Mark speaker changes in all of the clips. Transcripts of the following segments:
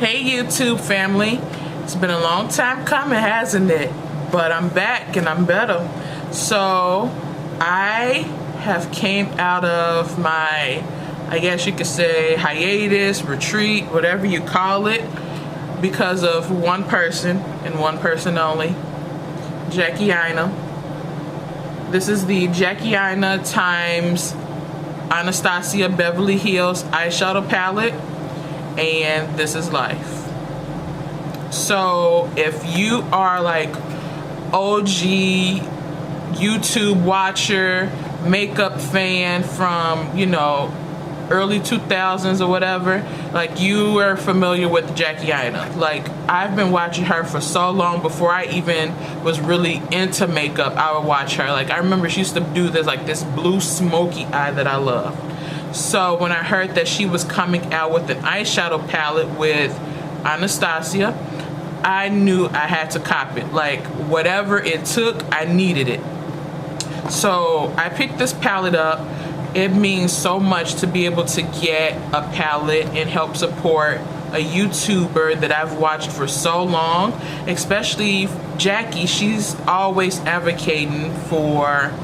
Speaker 1: Hey YouTube family, it's been a long time coming, hasn't it? But I'm back and I'm better. So I have came out of my, I guess you could say, hiatus, retreat, whatever you call it, because of one person and one person only, Jackie Aina. This is the Jackie Aina times Anastasia Beverly Hills eyeshadow palette, and this is life. So if you are like OG YouTube watcher, makeup fan from, you know, early 2000s or whatever, like you are familiar with Jackie Aina. Like I've been watching her for so long. Before I even was really into makeup, I would watch her. Like I remember she used to do this blue smoky eye that I love. So when I heard that she was coming out with an eyeshadow palette with Anastasia, I knew I had to cop it. Like whatever it took, I needed it. So I picked this palette up. It means so much to be able to get a palette and help support a YouTuber that I've watched for so long, especially Jackie. She's always advocating for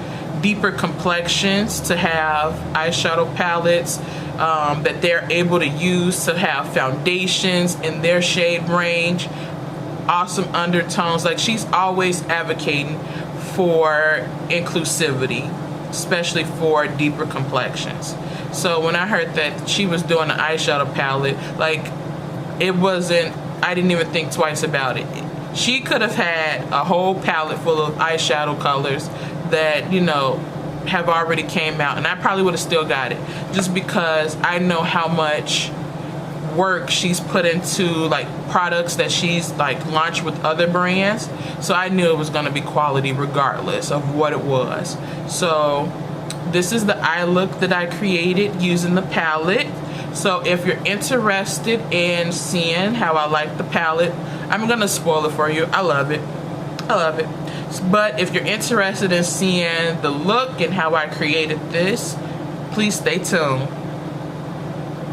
Speaker 1: deeper complexions, to have eyeshadow palettes that they're able to use to have foundations in their shade range, awesome undertones. Like she's always advocating for inclusivity, especially for deeper complexions. So when I heard that she was doing an eyeshadow palette, like it wasn't, I didn't even think twice about it. She could have had a whole palette full of eyeshadow colors that, you know, have already came out, and I probably would have still got it, just because I know how much work she's put into like products that she's like launched with other brands. So I knew it was going to be quality regardless of what it was. So this is the eye look that I created using the palette. So if you're interested in seeing how I like the palette, I'm gonna spoil it for you. I love it. I love it. But if you're interested in seeing the look and how I created this, please stay tuned.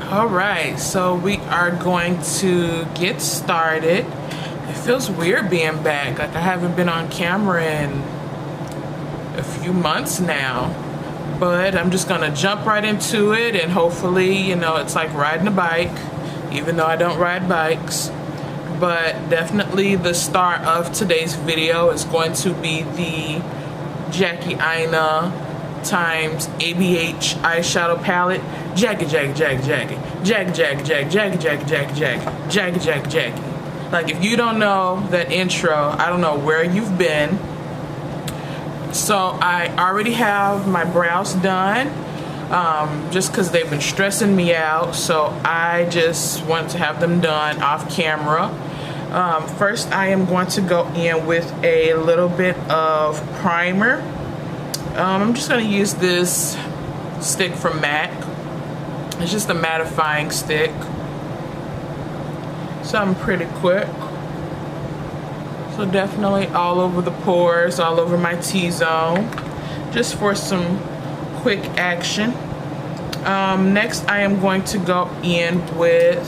Speaker 1: Alright, so we are going to get started. It feels weird being back. Like I haven't been on camera in a few months now. But I'm just gonna jump right into it, and hopefully, you know, it's like riding a bike, even though I don't ride bikes. But definitely the star of today's video is going to be the Jackie Aina times ABH eyeshadow palette. Jackie, Jackie, Jackie, Jackie, Jackie, Jackie, Jackie, Jackie, Jackie, Jackie, Jackie, Jackie, Jackie, Jackie. Like if you don't know that intro, I don't know where you've been. So I already have my brows done, just because they've been stressing me out. So I just want to have them done off camera. First, I am going to go in with a little bit of primer. I'm just going to use this stick from MAC. It's just a mattifying stick. Something pretty quick. So definitely all over the pores, all over my T-zone, just for some quick action. Next, I am going to go in with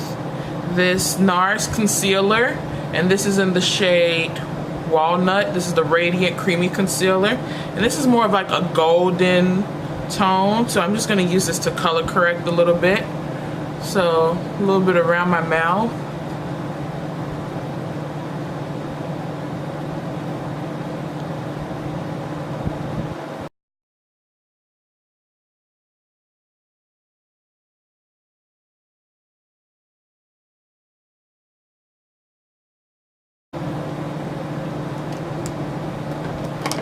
Speaker 1: this Nars concealer, and this is in the shade Walnut. This is the Radiant Creamy Concealer, and this is more of like a golden tone, so I'm just going to use this to color correct a little bit. So a little bit around my mouth.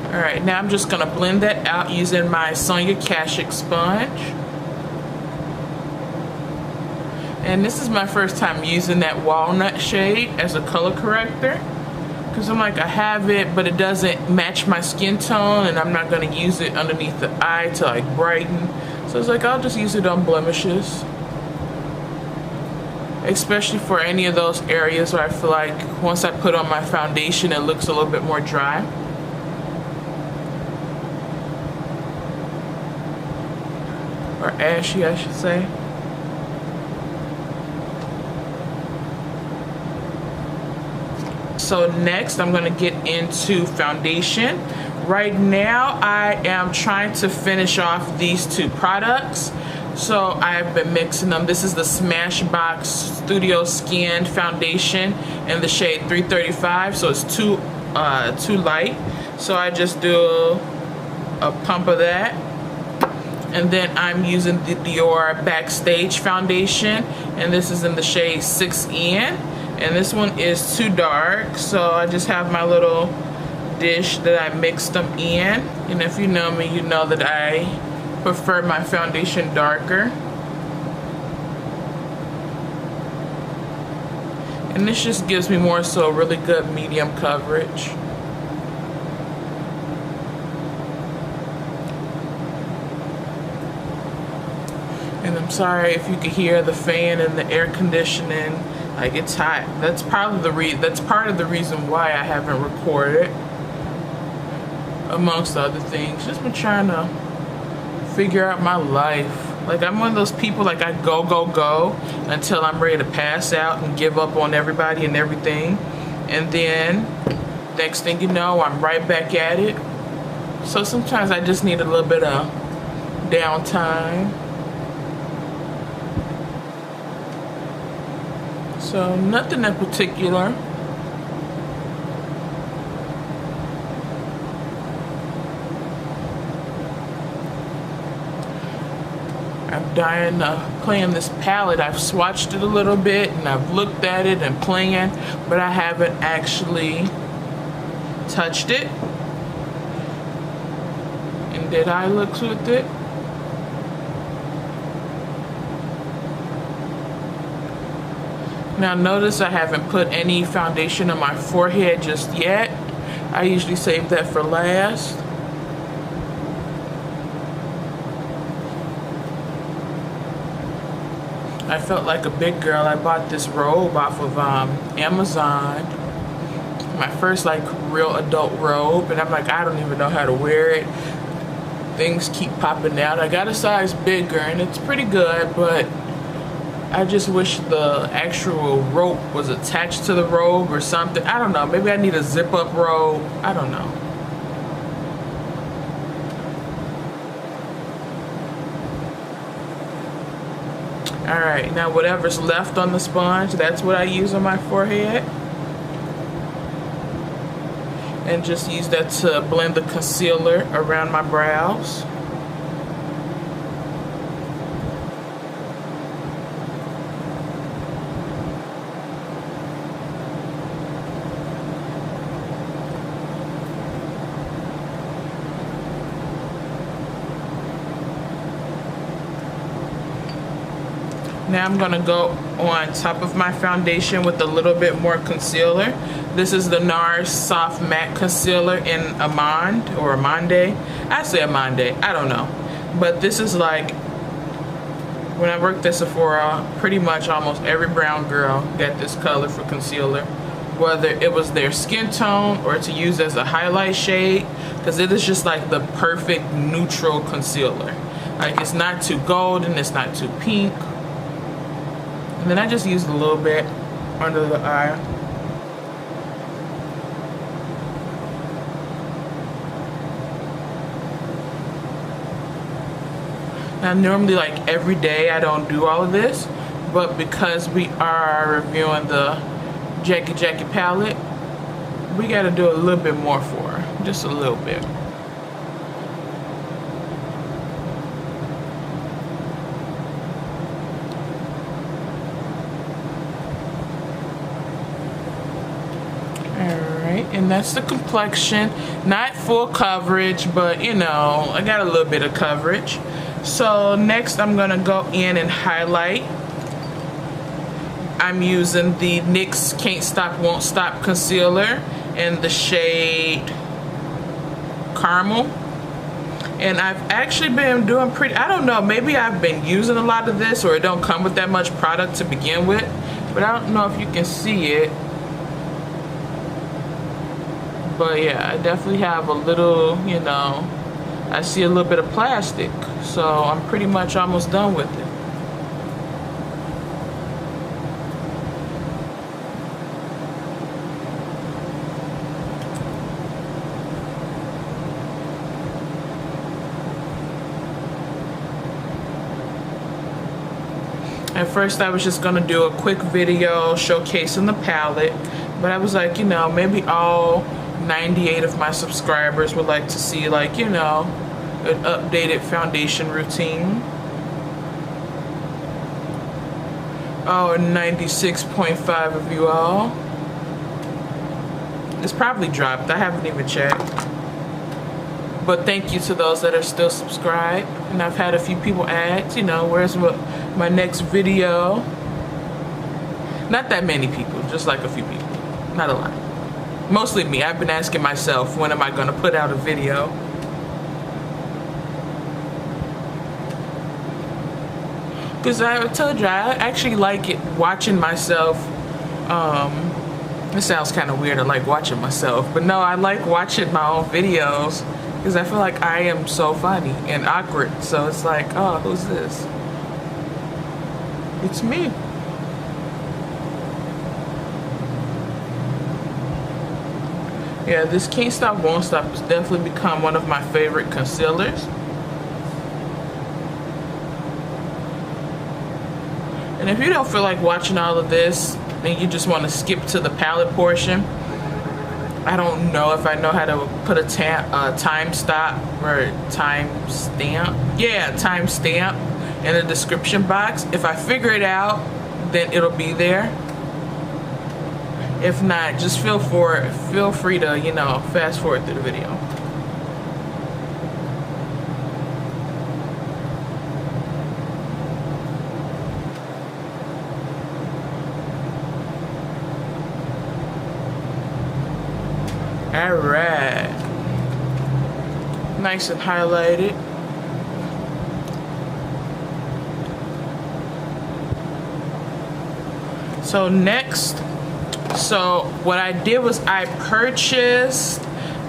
Speaker 1: Alright, now I'm just going to blend that out using my Sonia Kashuk sponge. And this is my first time using that walnut shade as a color corrector, because I'm like, I have it, but it doesn't match my skin tone, and I'm not going to use it underneath the eye to like brighten. So it's like, I'll just use it on blemishes. Especially for any of those areas where I feel like once I put on my foundation, it looks a little bit more dry. Or ashy, I should say. So next I'm gonna get into foundation. Right now I am trying to finish off these two products. So I've been mixing them. This is the Smashbox Studio Skin foundation in the shade 335. So it's too light. So I just do a pump of that. And then I'm using the Dior Backstage foundation, and this is in the shade 6N. And this one is too dark, so I just have my little dish that I mixed them in. And if you know me, you know that I prefer my foundation darker. And this just gives me more so really good medium coverage. And I'm sorry if you could hear the fan and the air conditioning. Like, it's hot. That's part of the reason why I haven't recorded, amongst other things. Just been trying to figure out my life. Like, I'm one of those people, like, I go until I'm ready to pass out and give up on everybody and everything. And then next thing you know, I'm right back at it. So sometimes I just need a little bit of downtime. So nothing in particular. I'm dying to play in this palette. I've swatched it a little bit and I've looked at it and playing, but I haven't actually touched it. And did I look with it? Now notice I haven't put any foundation on my forehead just yet. I usually save that for last. I felt like a big girl. I bought this robe off of Amazon. My first like real adult robe, and I'm like, I don't even know how to wear it. Things keep popping out. I got a size bigger and it's pretty good, but I just wish the actual rope was attached to the robe or something. I don't know. Maybe I need a zip up robe. I don't know. Alright, now whatever's left on the sponge, that's what I use on my forehead. And just use that to blend the concealer around my brows. Now I'm gonna go on top of my foundation with a little bit more concealer. This is the Nars Soft Matte Concealer in Amande, or Amande. I say Amande, I don't know. But this is like, when I worked at Sephora, pretty much almost every brown girl got this color for concealer. Whether it was their skin tone or to use as a highlight shade, because it is just like the perfect neutral concealer. Like, it's not too golden, it's not too pink. And then I just used a little bit under the eye. Now normally, like every day, I don't do all of this, but because we are reviewing the Jackie palette, we gotta do a little bit more for her, just a little bit. And that's the complexion. Not full coverage, but you know, I got a little bit of coverage. So next I'm gonna go in and highlight. I'm using the NYX Can't Stop Won't Stop concealer in the shade Caramel. And I've actually been doing pretty, I don't know, maybe I've been using a lot of this, or it don't come with that much product to begin with, but I don't know if you can see it. But yeah, I definitely have a little, you know, I see a little bit of plastic. So I'm pretty much almost done with it. At first I was just gonna do a quick video showcasing the palette, but I was like, you know, maybe all 98 of my subscribers would like to see, like, you know, an updated foundation routine. Oh, 96.5 of you all. It's probably dropped. I haven't even checked. But thank you to those that are still subscribed. And I've had a few people ask, you know, where's my next video? Not that many people, just like a few people. Not a lot. Mostly me. I've been asking myself, when am I going to put out a video? Because I told you, I actually like it watching myself. It sounds kind of weird, I like watching myself. But no, I like watching my own videos. Because I feel like I am so funny and awkward. So it's like, oh, who's this? It's me. Yeah, this Can't Stop Won't Stop has definitely become one of my favorite concealers. And if you don't feel like watching all of this and you just want to skip to the palette portion, I don't know if I know how to put a time stop or time stamp. Yeah, time stamp in the description box. If I figure it out, then it'll be there. If not, just feel free to, you know, fast forward through the video. Alright. Nice and highlighted. So next, so what I did was I purchased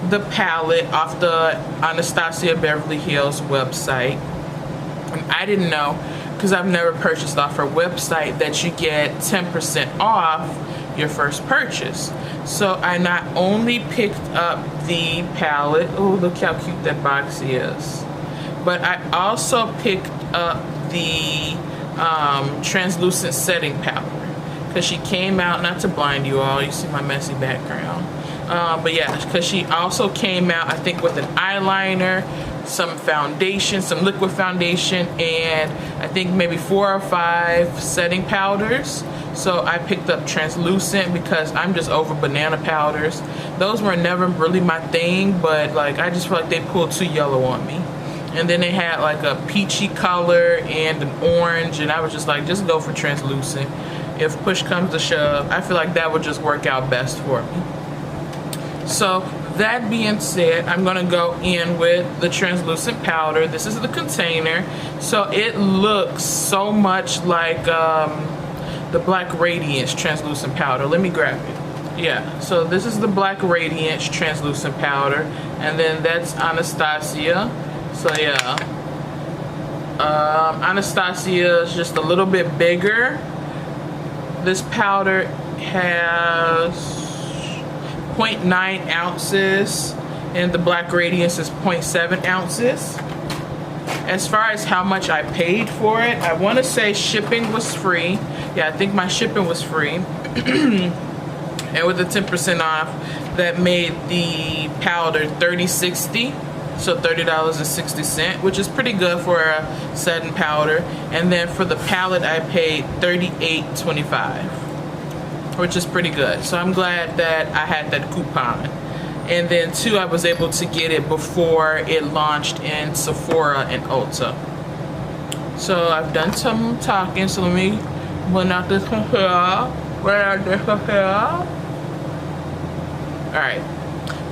Speaker 1: the palette off the Anastasia Beverly Hills website. And I didn't know, because I've never purchased off her website, that you get 10% off your first purchase. So I not only picked up the palette, oh look how cute that box is, but I also picked up the translucent setting powder, because she came out, not to blind you all, you see my messy background, but yeah, because she also came out, I think, with an eyeliner, some foundation, some liquid foundation, and I think maybe 4 or 5 setting powders. So I picked up translucent because I'm just over banana powders. Those were never really my thing, but like I just feel like they pulled too yellow on me. And then they had like a peachy color and an orange, and I was just like, just go for translucent. If push comes to shove, I feel like that would just work out best for me. So that being said, I'm gonna go in with the translucent powder. This is the container. So it looks so much like the Black Radiance translucent powder. Let me grab it. Yeah, so this is the Black Radiance translucent powder, and then that's Anastasia. So yeah, Anastasia is just a little bit bigger. This powder has 0.9 ounces, and the Black Radiance is 0.7 ounces. As far as how much I paid for it, I want to say shipping was free. Yeah, I think my shipping was free. And with the 10% off, that made the powder $30.60. So $30.60, which is pretty good for a setting powder. And then for the palette, I paid $38.25, which is pretty good. So I'm glad that I had that coupon. And then too, I was able to get it before it launched in Sephora and Ulta. So I've done some talking, so let me run out this hair. Alright,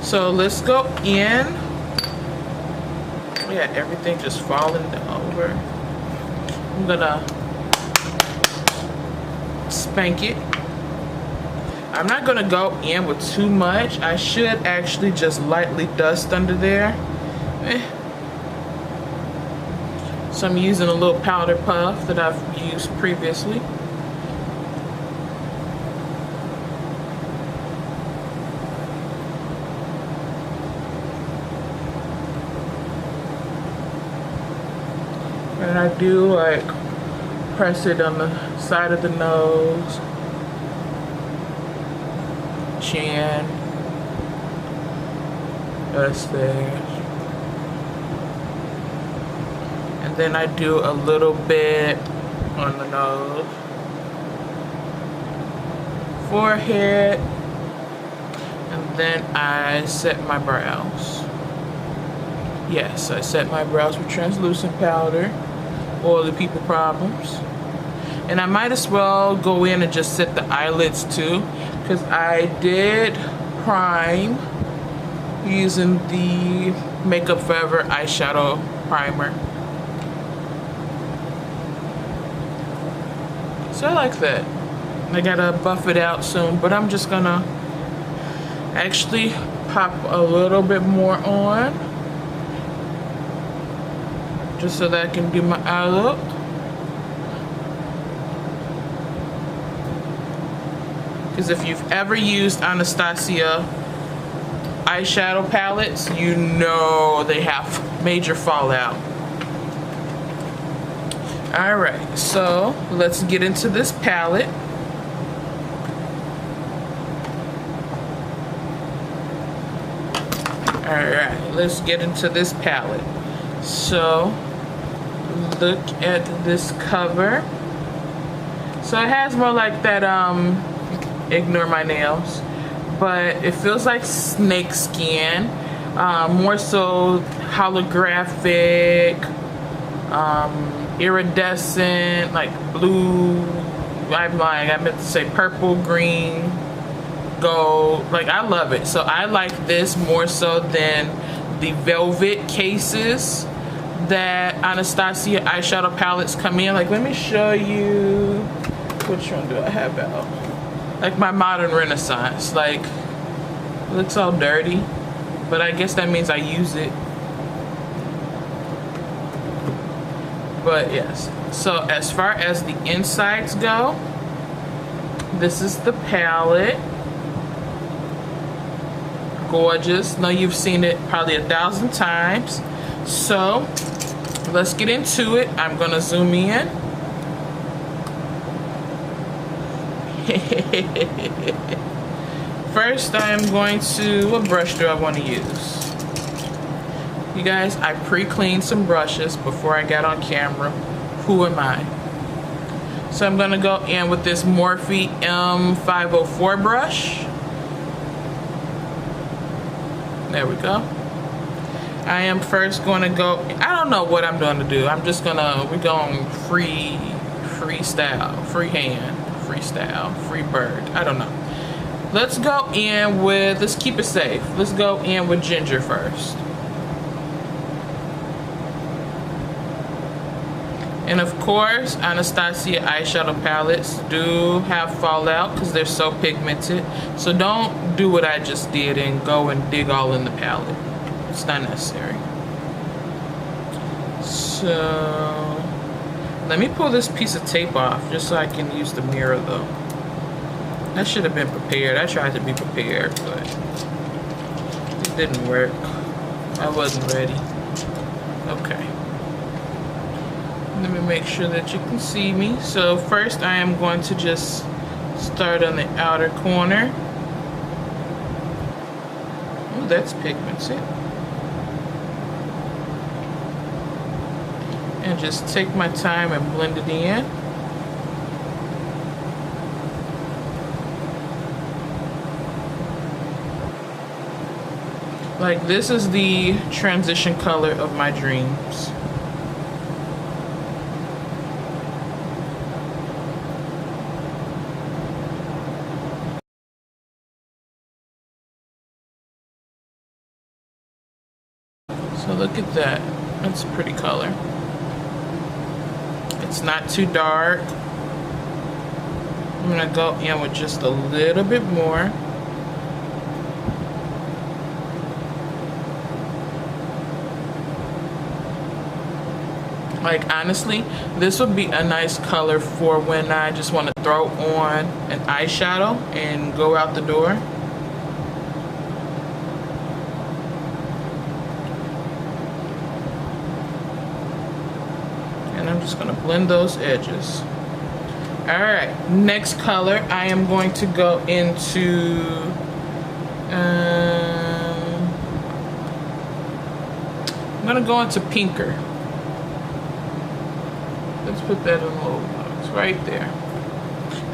Speaker 1: so let's go in. Yeah, everything just falling over. I'm gonna spank it. I'm not gonna go in with too much. I should actually just lightly dust under there. So I'm using a little powder puff that I've used previously. And I do like press it on the side of the nose, chin, just there. And then I do a little bit on the nose, forehead, and then I set my brows. Yes, I set my brows with translucent powder, all the people problems. And I might as well go in and just set the eyelids too, because I did prime using the Makeup Forever eyeshadow primer. So I like that. I gotta buff it out soon, but I'm just gonna actually pop a little bit more on, just so that I can do my eye look. Because if you've ever used Anastasia eyeshadow palettes, you know they have major fallout. Alright, so let's get into this palette. Alright, let's get into this palette. So, look at this cover. So it has more like that, ignore my nails, but it feels like snake skin, more so holographic, iridescent, like blue, I'm lying, I meant to say purple, green, gold. Like, I love it. So I like this more so than the velvet cases that Anastasia eyeshadow palettes come in. Like, let me show you, which one do I have out? Like my Modern Renaissance. Like, it looks all dirty, but I guess that means I use it. But yes, so as far as the insides go, this is the palette. Gorgeous. Know you've seen it probably 1,000 times. So let's get into it. I'm gonna zoom in. First, I'm going to, what brush do I want to use? You guys, I pre-cleaned some brushes before I got on camera. Who am I? So I'm gonna go in with this Morphe M504 brush. There we go. I am first going to go, I don't know what I'm going to do. I'm just gonna, we're going freestyle, freehand, freestyle, free bird. I don't know. Let's go in with, let's keep it safe. Let's go in with ginger first. And of course, Anastasia eyeshadow palettes do have fallout because they're so pigmented. So don't do what I just did and go and dig all in the palette. It's not necessary. So let me pull this piece of tape off just so I can use the mirror though. I should have been prepared. I tried to be prepared, but it didn't work. I wasn't ready. Okay. Let me make sure that you can see me. So first I am going to just start on the outer corner. Oh, that's pigmented. And just take my time and blend it in. Like, this is the transition color of my dreams. So look at that. That's a pretty color. It's not too dark. I'm gonna go in with just a little bit more. Like, honestly, this would be a nice color for when I just want to throw on an eyeshadow and go out the door. just gonna blend those edges. All right, next color, I am going to go into, I'm gonna go into pinker. Let's put that in a little box right there.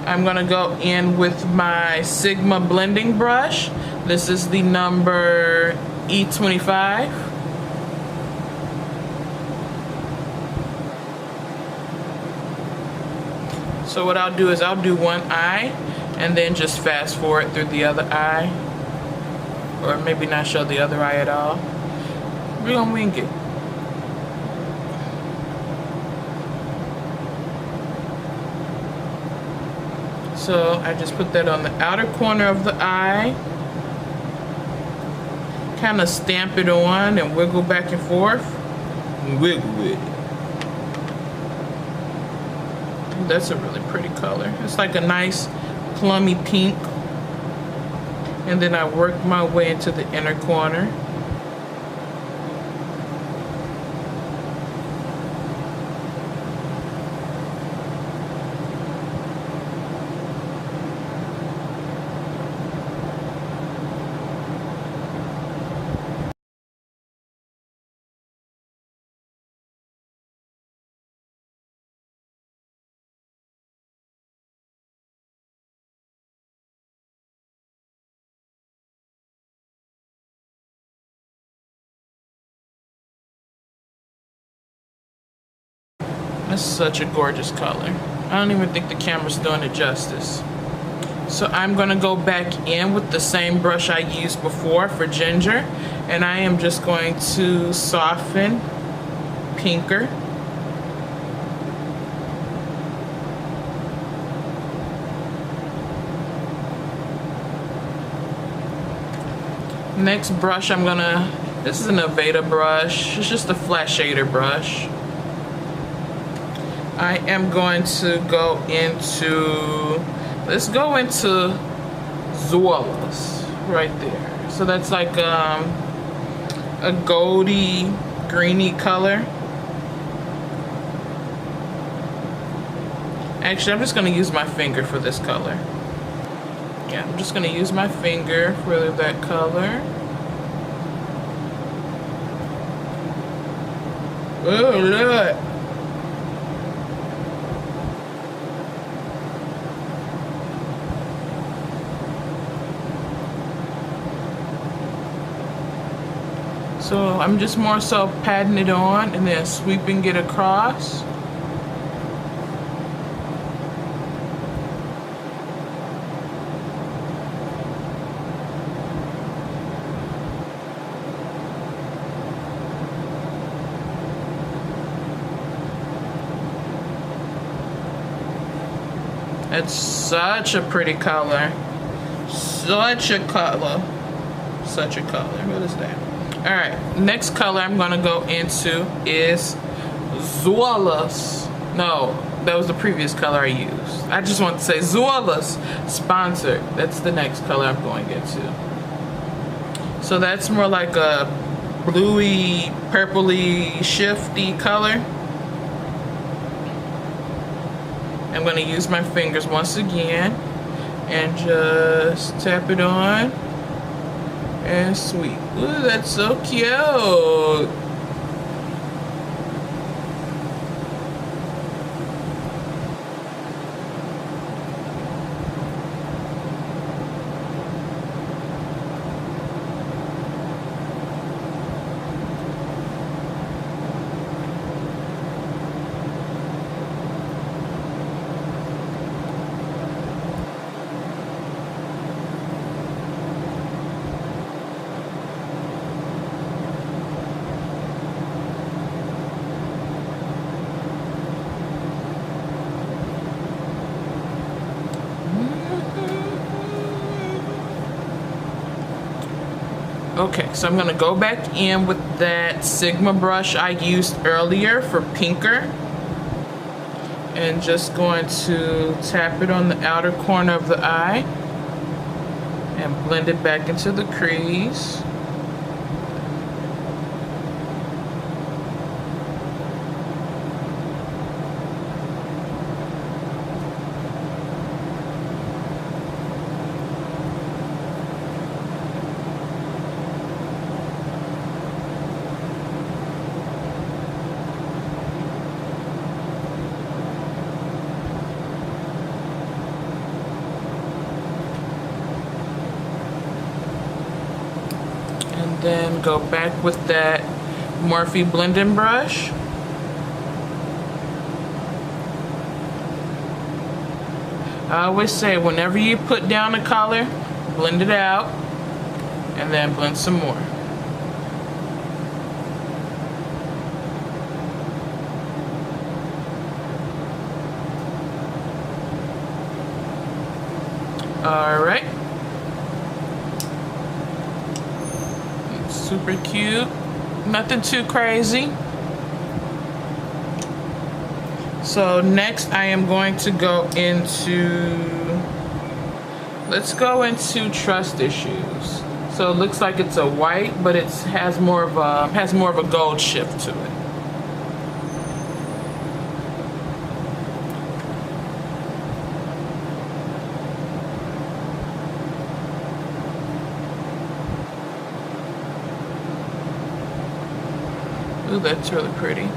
Speaker 1: I'm gonna go in with my Sigma blending brush. This is the number E25. So what I'll do is I'll do one eye and then just fast forward through the other eye. Or maybe not show the other eye at all. We're gonna wing it. So I just put that on the outer corner of the eye. Kind of stamp it on and wiggle back and forth. Wiggle it. That's a really pretty color. It's like a nice plummy pink. And then I work my way into the inner corner. That's such a gorgeous color. I don't even think the camera's doing it justice. So I'm gonna go back in with the same brush I used before for ginger, and I am just going to soften pinker. Next brush this is an Aveda brush. It's just a flat shader brush. I am going to go into, let's go into Zolas right there. So that's like a goldy, greeny color. Actually, I'm just gonna use my finger for this color. Yeah, I'm just gonna use my finger for that color. Oh, look. So I'm just more so patting it on and then sweeping it across. It's such a pretty color. Such a color. Such a color. What is that? Alright, next color I'm gonna go into is Zolas. No, that was the previous color I used. I just want to say Zolas Sponsored. That's the next color I'm going into. So that's more like a bluey, purpley, shifty color. I'm gonna use my fingers once again and just tap it on. And sweet. Ooh, that's so cute. Okay, so I'm gonna go back in with that Sigma brush I used earlier for pinker. And just going to tap it on the outer corner of the eye and blend it back into the crease. then go back with that Morphe blending brush. I always say, whenever you put down a color, blend it out and then blend some more. All right. Super cute. Nothing too crazy. So next I am going to go into, let's go into trust issues. So it looks like it's a white, but it has more of a gold shift to it. Ooh, that's really pretty.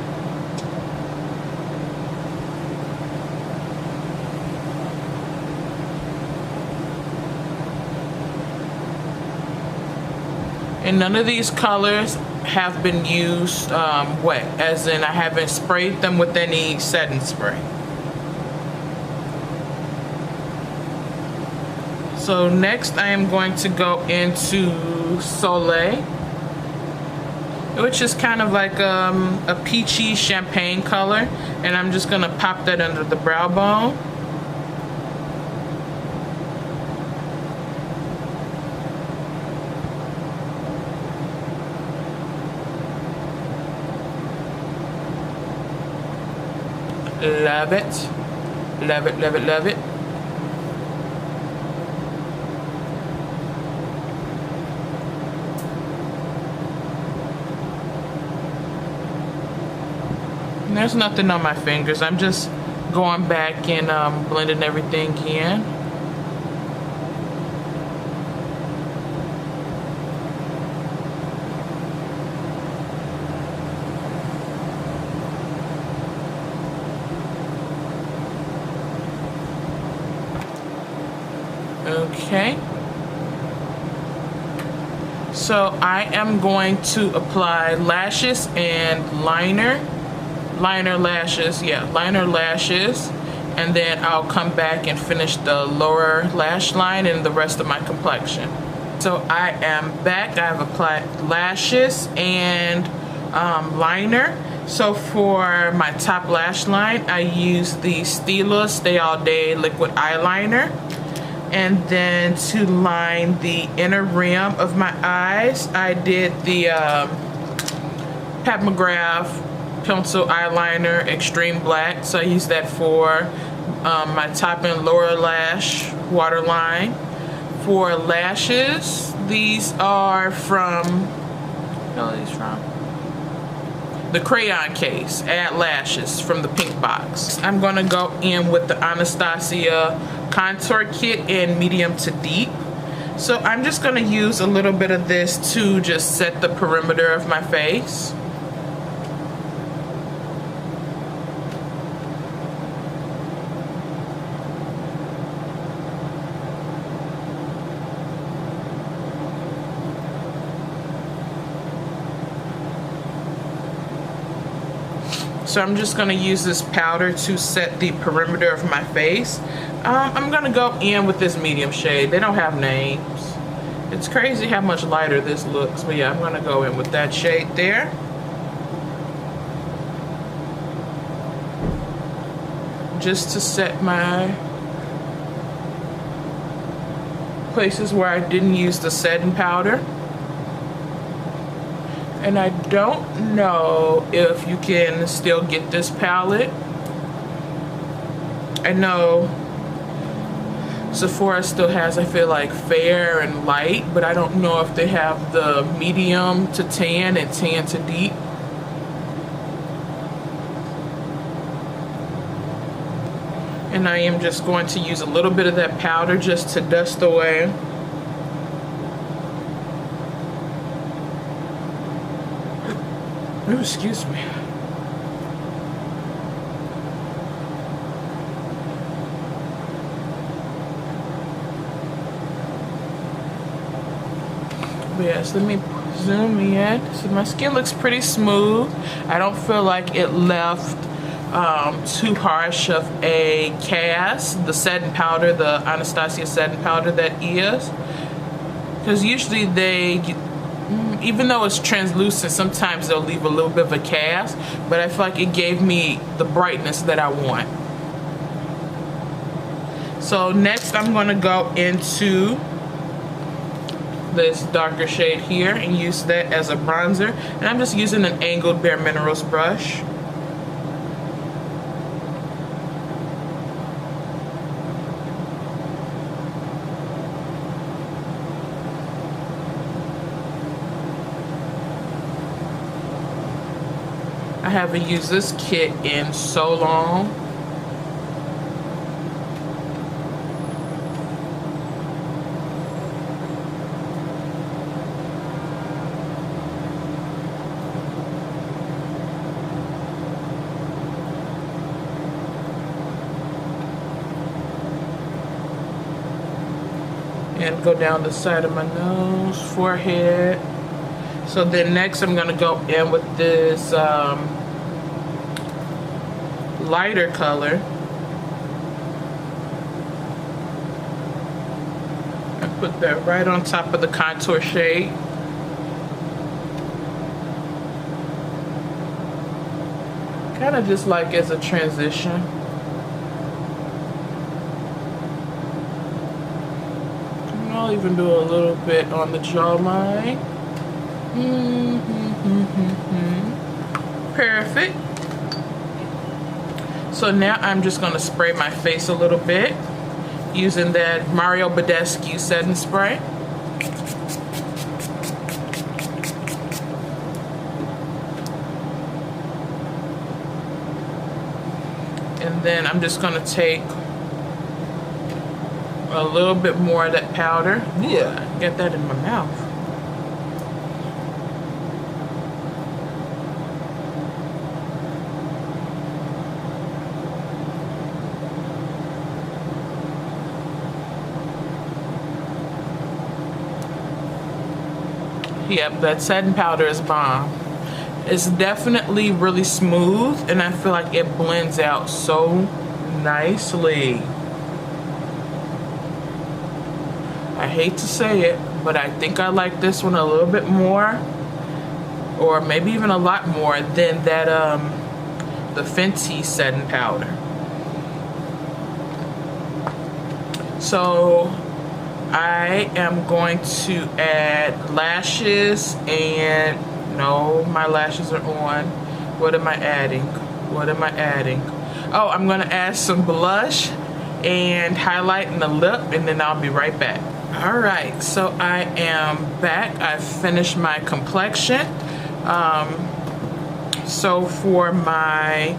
Speaker 1: And none of these colors have been used wet, as in I haven't sprayed them with any setting spray. So next I am going to go into Soleil, which is kind of like a peachy champagne color, and I'm just gonna pop that under the brow bone. Love it. Love it, love it, love it. And there's nothing on my fingers. I'm just going back and blending everything in. Okay, so I am going to apply lashes and liner lashes, and then I'll come back and finish the lower lash line and the rest of my complexion. So I am back. I have applied lashes and liner. So for my top lash line, I use the Stila Stay All Day liquid eyeliner. And then to line the inner rim of my eyes, I did the Pat McGrath pencil eyeliner extreme black. So I use that for my top and lower lash waterline. For lashes, these are from, where are these from? The Crayon case, Add Lashes from the pink box. I'm gonna go in with the Anastasia contour kit in medium to deep. So I'm just gonna use a little bit of this to just set the perimeter of my face. So I'm just gonna use this powder to set the perimeter of my face. I'm gonna go in with this medium shade. They don't have names. It's crazy how much lighter this looks, but yeah, I'm gonna go in with that shade there. Just to set my places where I didn't use the setting powder. And I don't know if you can still get this palette. I know Sephora still has, I feel like, fair and light, but I don't know if they have the medium to tan and tan to deep. And I am just going to use a little bit of that powder just to dust away. Oh, excuse me. But yes, let me zoom in. So my skin looks pretty smooth. I don't feel like it left too harsh of a cast. The setting powder, the Anastasia setting powder that is. Because usually they, even though it's translucent, sometimes they'll leave a little bit of a cast. But I feel like it gave me the brightness that I want. So next I'm going to go into this darker shade here and use that as a bronzer. And I'm just using an angled Bare Minerals brush. I haven't used this kit in so long. And go down the side of my nose, forehead. So then next I'm gonna go in with this lighter color. I put that right on top of the contour shade. Kind of just like as a transition. I'll even do a little bit on the jawline. Perfect. So now I'm just going to spray my face a little bit using that Mario Badescu setting spray. And then I'm just going to take a little bit more of that powder. Yeah, get that in my mouth. Yep, that setting powder is bomb. It's definitely really smooth and I feel like it blends out so nicely. I hate to say it, but I think I like this one a little bit more, or maybe even a lot more than that the Fenty setting powder. So I am going to add lashes, and no, my lashes are on. What am I adding? What am I adding? Oh, I'm gonna add some blush and highlight in the lip, and then I'll be right back. All right, so I am back. I finished my complexion. So for my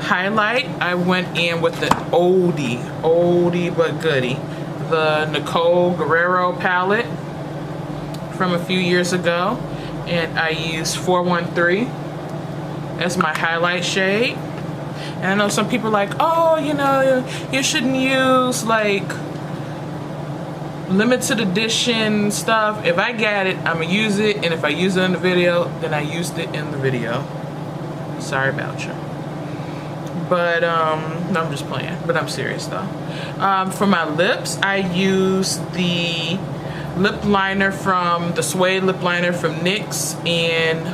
Speaker 1: highlight, I went in with the oldie but goodie, the Nicole Guerrero palette from a few years ago, and I used 413 as my highlight shade. And I know some people are like, oh, you know, you shouldn't use like limited edition stuff. If I got it, I'm gonna use it, and if I use it in the video, then I used it in the video. Sorry about you. But no, I'm just playing, but I'm serious though. For my lips, I used the lip liner from the suede lip liner from NYX in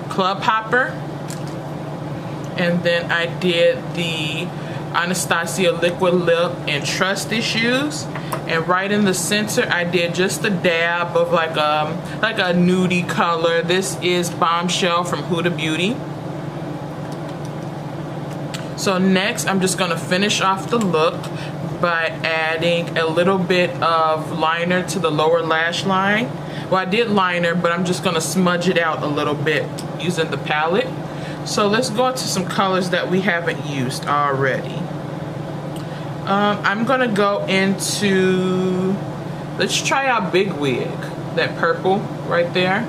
Speaker 1: Club Hopper, and then I did the Anastasia liquid lip in Trust Issues, and right in the center I did just a dab of like a nudie color. This is Bombshell from Huda Beauty. So next I'm just gonna finish off the look by adding a little bit of liner to the lower lash line. Well, I did liner, but I'm just gonna smudge it out a little bit using the palette. So let's go into some colors that we haven't used already. I'm gonna go into, let's try out Big Wig, that purple right there.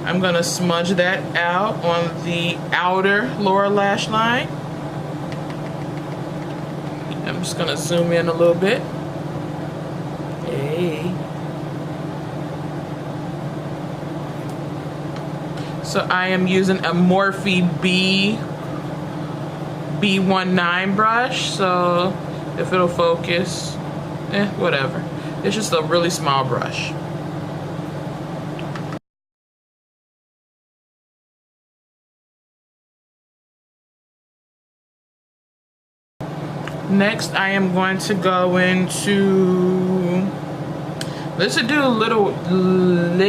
Speaker 1: I'm gonna smudge that out on the outer lower lash line. I'm just gonna zoom in a little bit. Hey. So I am using a Morphe B19 brush. So if it'll focus, whatever. It's just a really small brush. Next, I am going to go into, let's do a little lituation.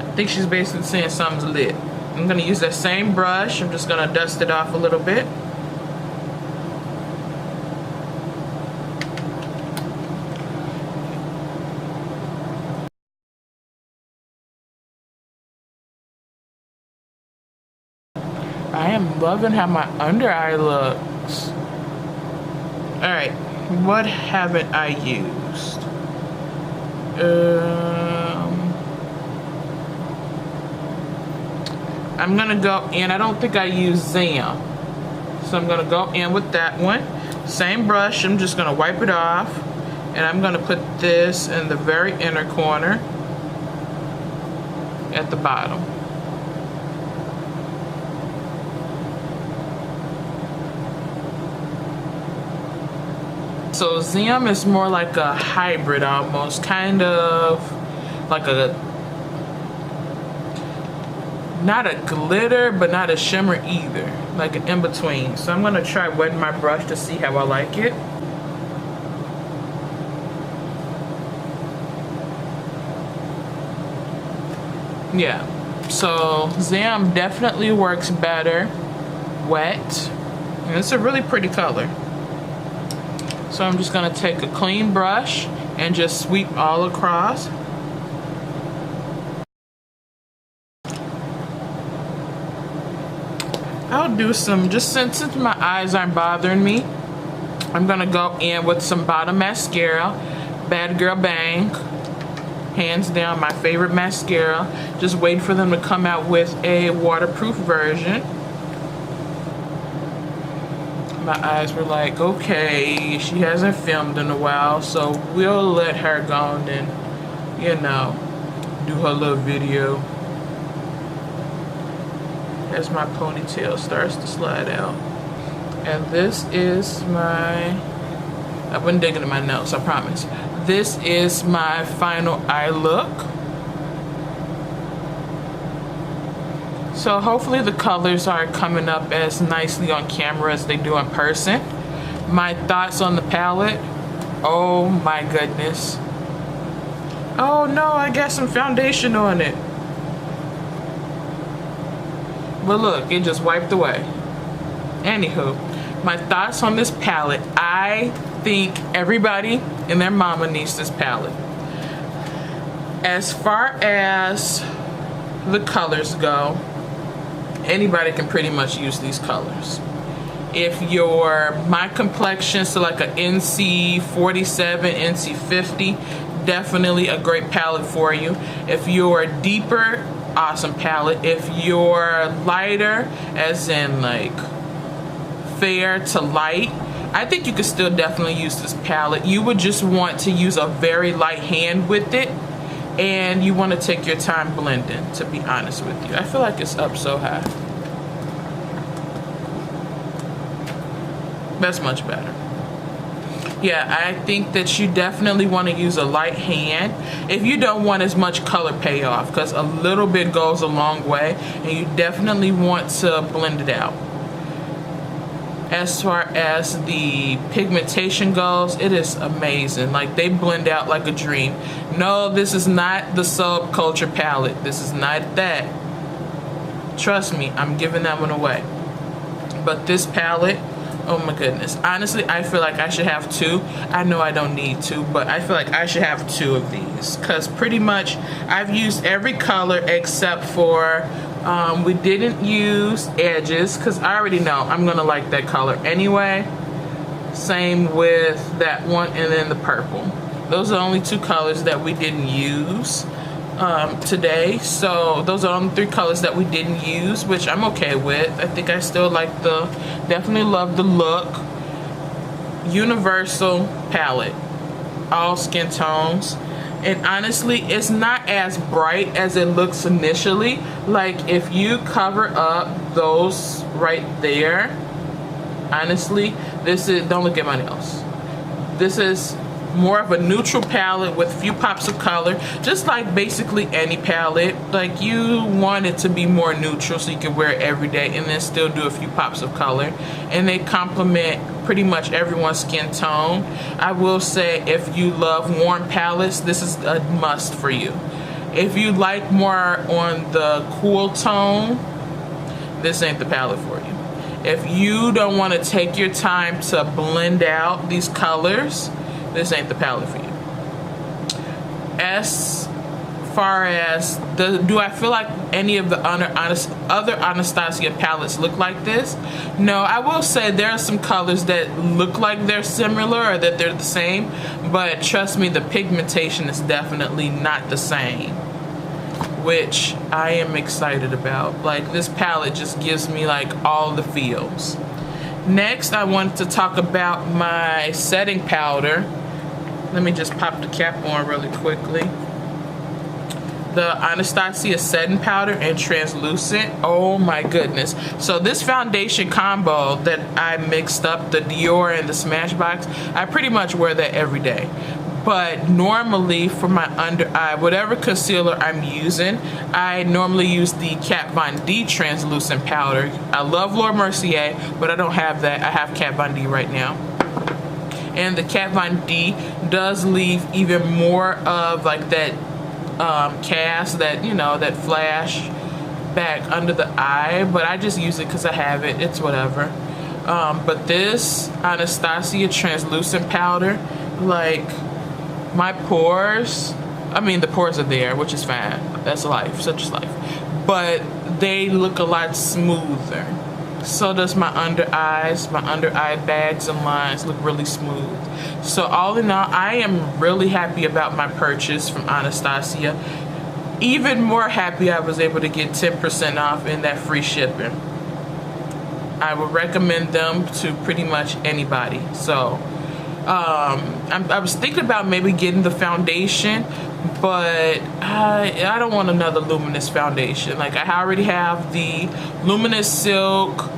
Speaker 1: I think she's basically saying something's lit. I'm going to use that same brush. I'm just going to dust it off a little bit. I am loving how my under eye looks. Alright, what haven't I used? I'm gonna go in, I don't think I used Zam. So I'm gonna go in with that one. Same brush, I'm just gonna wipe it off. And I'm gonna put this in the very inner corner at the bottom. So Zam is more like a hybrid almost, kind of like a, not a glitter, but not a shimmer either, like an in-between. So I'm gonna try wetting my brush to see how I like it. Yeah, so Zam definitely works better wet, and it's a really pretty color. So I'm just gonna take a clean brush and just sweep all across. I'll do some, just since my eyes aren't bothering me, I'm gonna go in with some bottom mascara, Bad Girl Bang. Hands down, my favorite mascara. Just wait for them to come out with a waterproof version. My eyes were like, okay, she hasn't filmed in a while, so we'll let her go on and, you know, do her little video. As my ponytail starts to slide out. And this is my, I've been digging in my notes, I promise. This is my final eye look. So hopefully the colors are coming up as nicely on camera as they do in person. My thoughts on the palette, oh my goodness. Oh no, I got some foundation on it. But look, it just wiped away. Anywho, my thoughts on this palette. I think everybody and their mama needs this palette. As far as the colors go, anybody can pretty much use these colors. If you're my complexion, so like a NC 47, NC 50, definitely a great palette for you. If you're deeper, awesome palette. If you're lighter, as in like fair to light, I think you could still definitely use this palette. You would just want to use a very light hand with it, and you want to take your time blending, to be honest with you. I feel like it's up so high. That's much better. Yeah, I think that you definitely want to use a light hand if you don't want as much color payoff, because a little bit goes a long way, and you definitely want to blend it out. As far as the pigmentation goes, it is amazing. Like, they blend out like a dream. No, this is not the Subculture palette. This is not that. Trust me, I'm giving that one away. But this palette, oh my goodness. Honestly, I feel like I should have two. I know I don't need two, but I feel like I should have two of these, because pretty much I've used every color except for we didn't use edges, because I already know I'm gonna like that color anyway. Same with that one, and then the purple. Those are the only two colors that we didn't use today. So those are the only three colors that we didn't use, which I'm okay with. I think I still like definitely love the look. Universal palette, all skin tones. And honestly, it's not as bright as it looks initially. Like if you cover up those right there, honestly, this is, don't look at my nails. This is more of a neutral palette with a few pops of color, just like basically any palette. Like you want it to be more neutral so you can wear it every day and then still do a few pops of color. And they complement pretty much everyone's skin tone. I will say if you love warm palettes, this is a must for you. If you like more on the cool tone, this ain't the palette for you. If you don't want to take your time to blend out these colors, this ain't the palette for you. As far as do I feel like any of the other Anastasia palettes look like this? No, I will say there are some colors that look like they're similar or that they're the same, but trust me, the pigmentation is definitely not the same, which I am excited about. Like this palette just gives me like all the feels. Next, I wanted to talk about my setting powder. Let me just pop the cap on really quickly. The Anastasia setting powder and translucent. Oh my goodness. So this foundation combo that I mixed up, the Dior and the Smashbox, I pretty much wear that every day. But normally for my under eye, whatever concealer I'm using, I normally use the Kat Von D translucent powder. I love Laura Mercier, but I don't have that. I have Kat Von D right now. And the Kat Von D does leave even more of like that cast, that, you know, that flash back under the eye, but I just use it because I have it. It's whatever. But this Anastasia translucent powder, like my pores, I mean the pores are there, which is fine. That's life, such is life. But they look a lot smoother. So does my under eyes. My under eye bags and lines look really smooth. So all in all, I am really happy about my purchase from Anastasia. Even more happy I was able to get 10% off in that free shipping. I would recommend them to pretty much anybody. So I was thinking about maybe getting the foundation, but I don't want another luminous foundation. Like I already have the Luminous Silk,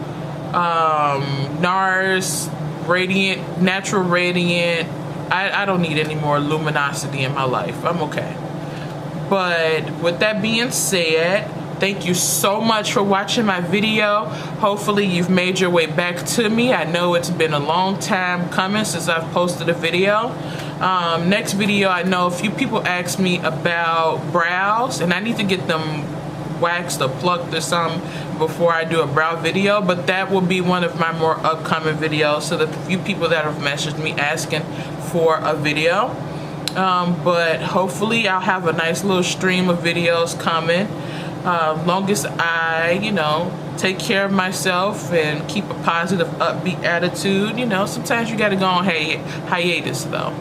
Speaker 1: Nars Radiant, Natural Radiant. I don't need any more luminosity in my life. I'm okay. But with that being said, thank you so much for watching my video. Hopefully you've made your way back to me. I know it's been a long time coming since I've posted a video. Next video, I know a few people asked me about brows, and I need to get them waxed or plucked or something before I do a brow video, but that will be one of my more upcoming videos. So the few people that have messaged me asking for a video. But hopefully I'll have a nice little stream of videos coming. Long as I, you know, take care of myself and keep a positive, upbeat attitude. You know, sometimes you gotta go on hiatus though.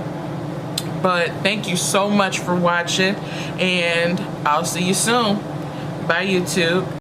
Speaker 1: But thank you so much for watching, and I'll see you soon. Bye, YouTube.